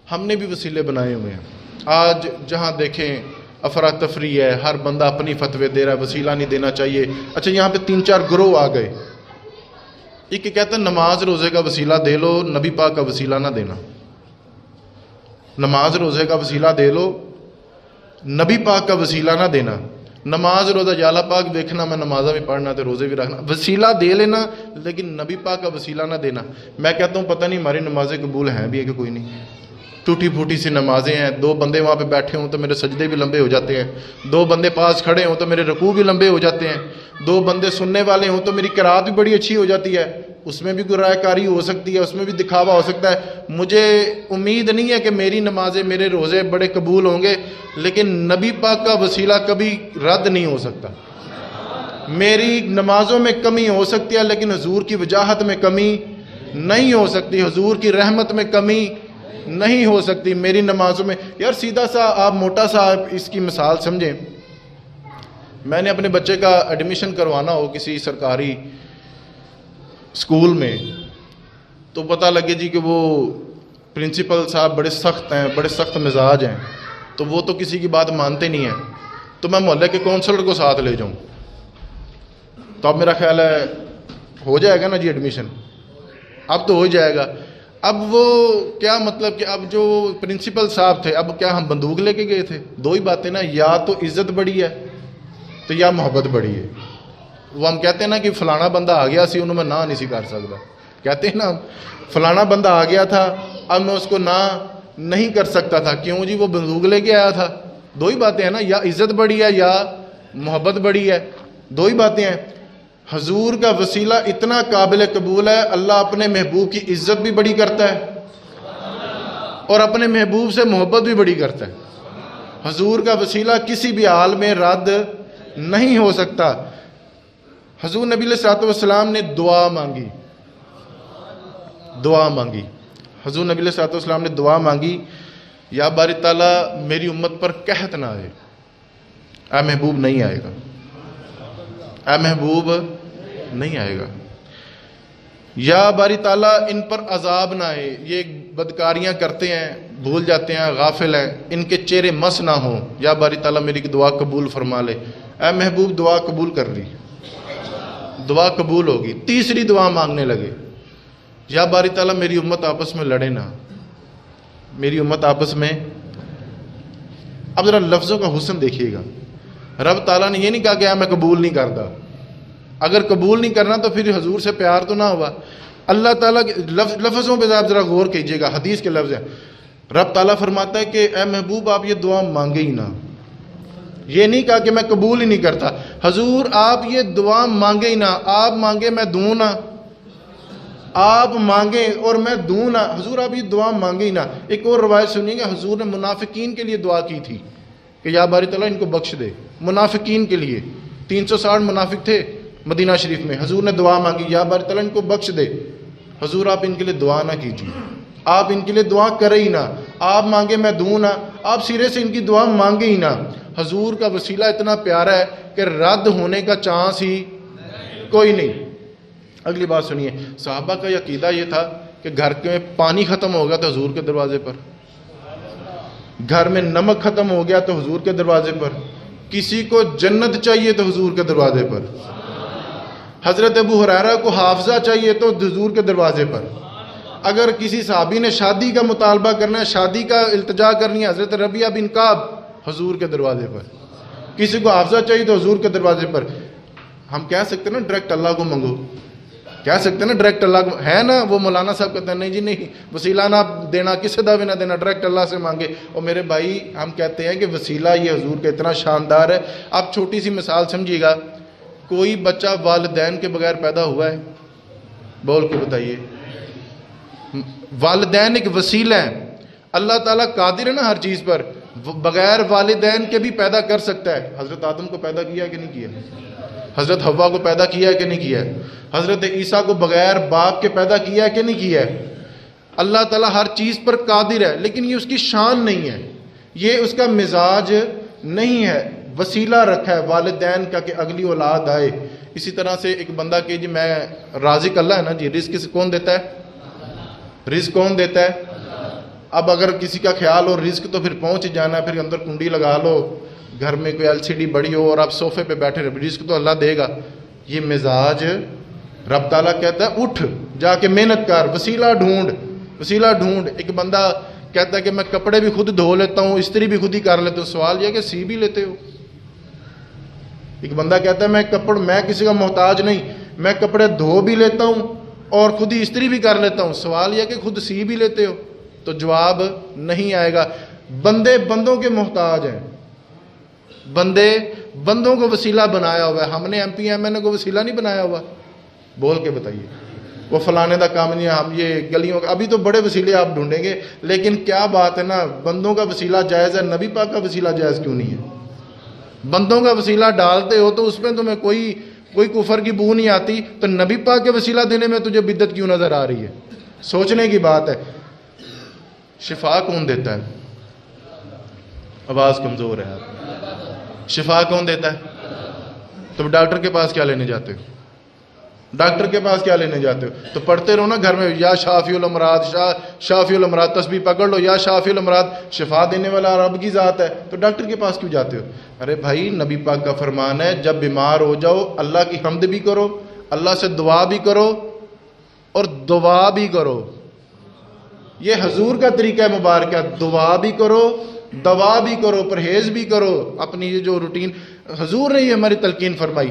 ہم نے بھی وسیلے بنائے ہوئے ہیں. آج جہاں دیکھیں افراتفری ہے، ہر بندہ اپنی فتوے دے رہا ہے، وسیلہ نہیں دینا چاہیے. اچھا یہاں پہ 3-4 گروہ آ گئے. ایک کہتا ہے نماز روزے کا وسیلہ دے لو، نبی پاک کا وسیلہ نہ دینا. نماز روزے کا وسیلہ دے لو، نبی پاک کا وسیلہ نہ دینا. نماز روزہ یا اللہ پاک دیکھنا، میں نمازیں بھی پڑھنا تو روزے بھی رکھنا، وسیلہ دے لینا لیکن نبی پاک کا وسیلہ نہ دینا. میں کہتا ہوں پتہ نہیں ہماری نمازیں قبول ہیں بھی ہے کہ کوئی نہیں. ٹوٹی پھوٹی سی نمازیں ہیں. 2 بندے وہاں پہ بیٹھے ہوں تو میرے سجدے بھی لمبے ہو جاتے ہیں، 2 بندے پاس کھڑے ہوں تو میرے رکوع بھی لمبے ہو جاتے ہیں، 2 بندے سننے والے ہوں تو میری قرات بھی بڑی اچھی ہو جاتی ہے. اس میں بھی کوئی رائے کاری ہو سکتی ہے، اس میں بھی دکھاوا ہو سکتا ہے. مجھے امید نہیں ہے کہ میری نمازیں میرے روزے بڑے قبول ہوں گے، لیکن نبی پاک کا وسیلہ کبھی رد نہیں ہو سکتا. میری نمازوں میں کمی ہو سکتی ہے لیکن حضور کی وجاہت میں کمی نہیں ہو سکتی، حضور کی رحمت میں کمی نہیں ہو سکتی میری نمازوں میں. یار سیدھا سا آپ موٹا سا اس کی مثال سمجھیں. میں نے اپنے بچے کا ایڈمیشن کروانا ہو کسی سرکاری اسکول میں تو پتہ لگے جی کہ وہ پرنسپل صاحب بڑے سخت ہیں، بڑے سخت مزاج ہیں، تو وہ تو کسی کی بات مانتے نہیں ہیں. تو میں محلے کے کونسلر کو ساتھ لے جاؤں تو اب میرا خیال ہے ہو جائے گا نا جی ایڈمیشن. اب تو ہو جائے گا. اب وہ کیا مطلب کہ اب جو پرنسپل صاحب تھے، اب کیا ہم بندوق لے کے گئے تھے؟ 2 ہی باتیں نا، یا تو عزت بڑی ہے تو یا محبت بڑی ہے. وہ ہم کہتے ہیں نا کہ فلانا بندہ آ گیا سی انہوں میں نہ نہیں سی کر سکتا. کہتے ہیں نا فلانا بندہ آ گیا تھا اب میں اس کو نہ نہیں کر سکتا تھا. کیوں جی؟ وہ بندوق لے کے آیا تھا. 2 ہی باتیں ہیں نا، یا عزت بڑی ہے یا محبت بڑی ہے. 2 ہی باتیں ہیں. حضور کا وسیلہ اتنا قابل قبول ہے، اللہ اپنے محبوب کی عزت بھی بڑی کرتا ہے اور اپنے محبوب سے محبت بھی بڑی کرتا ہے. حضور کا وسیلہ کسی بھی حال میں رد نہیں ہو سکتا. حضور نبی علیہ الصلوۃ والسلام نے دعا مانگی. حضور نبی علیہ الصلوۃ والسلام نے دعا مانگی، یا باری تعالیٰ میری امت پر قحط نہ آئے. اے محبوب نہیں آئے گا، اے محبوب نہیں آئے گا. یا باری تعالیٰ ان پر عذاب نہ آئے، یہ بدکاریاں کرتے ہیں، بھول جاتے ہیں، غافل ہیں، ان کے چہرے مس نہ ہوں. یا باری تعالیٰ میری دعا قبول فرما لے. اے محبوب دعا قبول کر لی، دعا قبول ہوگی. تیسری دعا مانگنے لگے، یا باری تعالیٰ میری امت آپس میں لڑے نہ، میری امت آپس میں. اب ذرا لفظوں کا حسن دیکھیے گا. رب تعالیٰ نے یہ نہیں کہا کہ میں قبول نہیں کرتا. اگر قبول نہیں کرنا تو پھر حضور سے پیار تو نہ ہوا. اللہ تعالیٰ کے لفظوں پہ آپ ذرا غور کیجیے گا. حدیث کے لفظ ہیں. رب تعالیٰ فرماتا ہے کہ اے محبوب آپ یہ دعا مانگے ہی نہ. یہ نہیں کہا کہ میں قبول ہی نہیں کرتا. حضور آپ یہ دعا مانگے ہی نہ. آپ مانگے میں دوں نہ، آپ مانگیں اور میں دوں نہ. حضور آپ یہ دعا مانگے ہی نہ. ایک اور روایت سنیے گا، حضور نے منافقین کے لیے دعا کی تھی کہ یا باری تعالیٰ ان کو بخش دے. منافقین کے لیے 360 منافق تھے مدینہ شریف میں. حضور نے دعا مانگی، یا باری تعالیٰ ان کو بخش دے. حضور آپ ان کے لیے دعا نہ کیجیے، آپ ان کے لیے دعا کرے ہی نہ. آپ مانگے میں دوں نہ، آپ سرے سے ان کی دعا مانگے ہی نہ. حضور کا وسیلہ اتنا پیارا ہے کہ رد ہونے کا چانس ہی کوئی نہیں. اگلی بات سنیے. صحابہ کا عقیدہ یہ تھا کہ گھر میں پانی ختم ہو گیا تو حضور کے دروازے پر، گھر میں نمک ختم ہو گیا تو حضور کے دروازے پر، کسی کو جنت چاہیے تو حضور کے دروازے پر، حضرت ابو ہریرہ کو حافظہ چاہیے تو حضور کے دروازے پر. اگر کسی صحابی نے شادی کا مطالبہ کرنا ہے، شادی کا التجا کرنی ہے، حضرت ربیعہ بن کعب حضور کے دروازے پر. کسی کو حافظہ چاہیے تو حضور کے دروازے پر. ہم کہہ سکتے ہیں نا ڈائریکٹ اللہ کو منگو، کہہ سکتے ہیں نا ڈائریکٹ اللہ کو، ہے نا وہ مولانا صاحب کہتے ہیں نہیں جی نہیں وسیلہ نہ دینا، کسی دا بھی نہ دینا، ڈائریکٹ اللہ سے مانگے. اور میرے بھائی ہم کہتے ہیں کہ وسیلہ یہ حضور کا اتنا شاندار ہے. آپ چھوٹی سی مثال سمجھیے گا. کوئی بچہ والدین کے بغیر پیدا ہوا ہے؟ بول کے بتائیے. والدین ایک وسیلہ ہیں. اللہ تعالیٰ قادر ہے نا ہر چیز پر، بغیر والدین کے بھی پیدا کر سکتا ہے. حضرت آدم کو پیدا کیا ہے کہ نہیں کیا؟ حضرت حوا کو پیدا کیا ہے کہ نہیں کیا ہے؟ حضرت عیسیٰ کو بغیر باپ کے پیدا کیا ہے کہ نہیں کیا ہے؟ اللہ تعالیٰ ہر چیز پر قادر ہے، لیکن یہ اس کی شان نہیں ہے، یہ اس کا مزاج نہیں ہے. وسیلہ رکھا ہے والدین کا کہ اگلی اولاد آئے. اسی طرح سے ایک بندہ کہ جی میں رازق اللہ ہے نا جی، رزق کون دیتا ہے؟ رزق کون دیتا ہے؟ اب اگر کسی کا خیال ہو رزق تو پھر پہنچ جانا ہے، پھر اندر کنڈی لگا لو، گھر میں کوئی LCD بڑی ہو اور آپ صوفے پہ بیٹھے رہے، رزق تو اللہ دے گا۔ یہ مزاج رب تعالیٰ کہتا ہے اٹھ جا کے محنت کر، وسیلہ ڈھونڈ، وسیلہ ڈھونڈ۔ ایک بندہ کہتا ہے کہ میں کپڑے بھی خود دھو لیتا ہوں، استری بھی خود ہی کر لیتا ہوں، سوال یہ کہ سی بھی لیتے ہو؟ ایک بندہ کہتا ہے میں کسی کا محتاج نہیں، میں کپڑے دھو بھی لیتا ہوں اور خود ہی استری بھی کر لیتا ہوں، سوال یہ کہ خود سی بھی لیتے ہو؟ تو جواب نہیں آئے گا۔ بندے بندوں کے محتاج ہیں، بندے بندوں کو وسیلہ بنایا ہوا ہے۔ ہم نے MPMN کو وسیلہ نہیں بنایا ہوا؟ بول کے بتائیے، وہ فلانے دا کام نہیں ہے، ہم یہ گلیوں کا، ابھی تو بڑے وسیلے آپ ڈھونڈیں گے، لیکن کیا بات ہے نا، بندوں کا وسیلہ جائز ہے، نبی پاک کا وسیلہ جائز کیوں نہیں ہے؟ بندوں کا وسیلہ ڈالتے ہو تو اس میں تمہیں کوئی کفر کی بو نہیں آتی، تو نبی پاک کے وسیلہ دینے میں تجھے بدعت کیوں نظر آ رہی ہے؟ سوچنے کی بات ہے۔ شفا کون دیتا ہے؟ آواز کمزور ہے آپ۔ شفا کون دیتا ہے؟ تم ڈاکٹر کے پاس کیا لینے جاتے ہو؟ ڈاکٹر کے پاس کیا لینے جاتے ہو؟ تو پڑھتے رہو نا گھر میں، یا شافی الامراض، شافی الامراض، تسبیح پکڑ لو، یا شافی الامراض، شفا دینے والا رب کی ذات ہے، تو ڈاکٹر کے پاس کیوں جاتے ہو؟ ارے بھائی، نبی پاک کا فرمان ہے جب بیمار ہو جاؤ اللہ کی حمد بھی کرو، اللہ سے دعا بھی کرو اور دعا بھی کرو۔ یہ حضور کا طریقہ ہے مبارکہ، دعا بھی کرو، دوا بھی کرو، پرہیز بھی کرو، اپنی یہ جو روٹین حضور نے یہ ہماری تلقین فرمائی۔